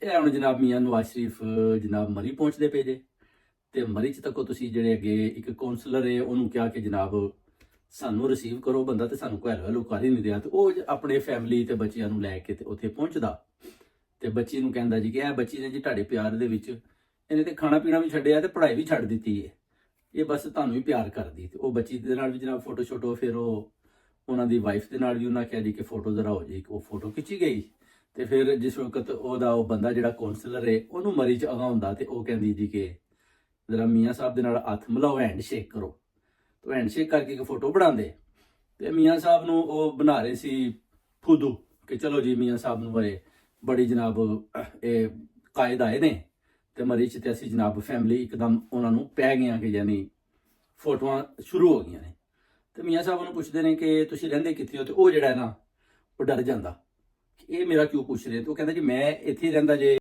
ਇਹ ਹੁਣ ਜਨਾਬ ਮੀਆਂ ਨਵਾਜ਼ ਸ਼ਰੀਫ ਜਨਾਬ ਮਰੀ ਪਹੁੰਚਦੇ ਪਏ ਜੇ। ਤੇ ਮਰੀ 'ਚ ਤੱਕੋ ਤੁਸੀਂ ਜਿਹੜੇ ਅੱਗੇ ਇੱਕ ਕਾਉਂਸਲਰ ਹੈ ਉਹਨੂੰ ਕਿਹਾ ਕਿ ਜਨਾਬ ਸਾਨੂੰ ਰਿਸੀਵ ਕਰੋ, ਬੰਦਾ ਤੇ ਸਾਨੂੰ ਕੋਈ ਹੈਲੋ ਕਰ ਹੀ ਨਹੀਂ ਰਿਹਾ। ਤੇ ਉਹ ਆਪਣੇ ਫੈਮਿਲੀ ਤੇ ਬੱਚਿਆਂ ਨੂੰ ਲੈ ਕੇ ਤੇ ਉੱਥੇ ਪਹੁੰਚਦਾ ਤੇ ਬੱਚੀ ਨੂੰ ਕਹਿੰਦਾ ਜੀ ਕਿ ਇਹ ਬੱਚੀ ਨੇ ਜੀ ਤੁਹਾਡੇ ਪਿਆਰ ਦੇ ਵਿੱਚ ਇਹਨੇ ਤੇ ਖਾਣਾ ਪੀਣਾ ਵੀ ਛੱਡਿਆ ਤੇ ਪੜ੍ਹਾਈ ਵੀ ਛੱਡ ਦਿੱਤੀ ਹੈ, ਇਹ ਬਸ ਤੁਹਾਨੂੰ ਹੀ ਪਿਆਰ ਕਰਦੀ। ਤੇ ਉਹ ਬੱਚੀ ਦੇ ਨਾਲ ਵੀ ਜਨਾਬ ਫੋਟੋ ਸ਼ੋਟੋ, ਫਿਰ ਉਹ ਉਹਨਾਂ ਦੀ ਵਾਈਫ ਦੇ ਨਾਲ ਵੀ ਉਹਨਾਂ ਕਿਹਾ ਜੀ ਕਿ ਫੋਟੋ ਜ਼ਰਾ ਹੋ ਜਾਏ। ਉਹ ਫੋਟੋ ਖਿੱਚੀ ਗਈ ਤੇ ਫਿਰ ਜਿਸ ਵਕਤ ਉਹਦਾ ਉਹ ਬੰਦਾ ਜਿਹੜਾ ਕਾਉਂਸਲਰ ਹੈ ਉਹਨੂੰ ਮਰੀ 'ਚ ਅਗਾ ਹੁੰਦਾ ਤੇ ਉਹ ਕਹਿੰਦੀ ਜੀ ਕਿ ਜ਼ਰਾ ਮੀਆਂ ਸਾਹਿਬ ਦੇ ਨਾਲ ਹੱਥ ਮਿਲਾਓ, ਹੈਂਡ ਸ਼ੇਕ ਕਰੋ। ਤੇ ਹੈਂਡ ਸ਼ੇਕ ਕਰਕੇ ਇੱਕ ਫੋਟੋ ਬਣਾਉਂਦੇ ਤੇ ਮੀਆਂ ਸਾਹਿਬ ਨੂੰ ਉਹ ਬਣਾ ਰਹੇ ਸੀ ਫੁੱਦੂ ਕਿ ਚਲੋ ਜੀ ਮੀਆਂ ਸਾਹਿਬ ਨੂੰ ਬੜੀ ਜਨਾਬ ਇਹ ਕਾਇਦ ਆਏ ਨੇ ਤੇ ਮਰੀ 'ਚ ਤੇ ਅਸੀਂ ਜਨਾਬ ਫੈਮਿਲੀ ਇੱਕਦਮ ਉਹਨਾਂ ਨੂੰ ਪੈ ਗਈਆਂ ਕਿ ਯਾਨੀ ਫੋਟੋਆਂ ਸ਼ੁਰੂ ਹੋ ਗਈਆਂ ਨੇ। ਤੇ ਮੀਆਂ ਸਾਹਿਬ ਉਹਨੂੰ ਪੁੱਛਦੇ ਨੇ ਕਿ ਤੁਸੀਂ ਰਹਿੰਦੇ ਕਿੱਥੇ ਹੋ, ਤੇ ਉਹ ਜਿਹੜਾ ਹੈ ਨਾ ਉਹ ਡਰ ਜਾਂਦਾ ਕਿ ਇਹ ਮੇਰਾ ਕਿਉਂ ਪੁੱਛ ਰਹੇ। ਤੇ ਉਹ ਕਹਿੰਦਾ ਜੀ ਮੈਂ ਇੱਥੇ ਹੀ ਰਹਿੰਦਾ ਜੇ।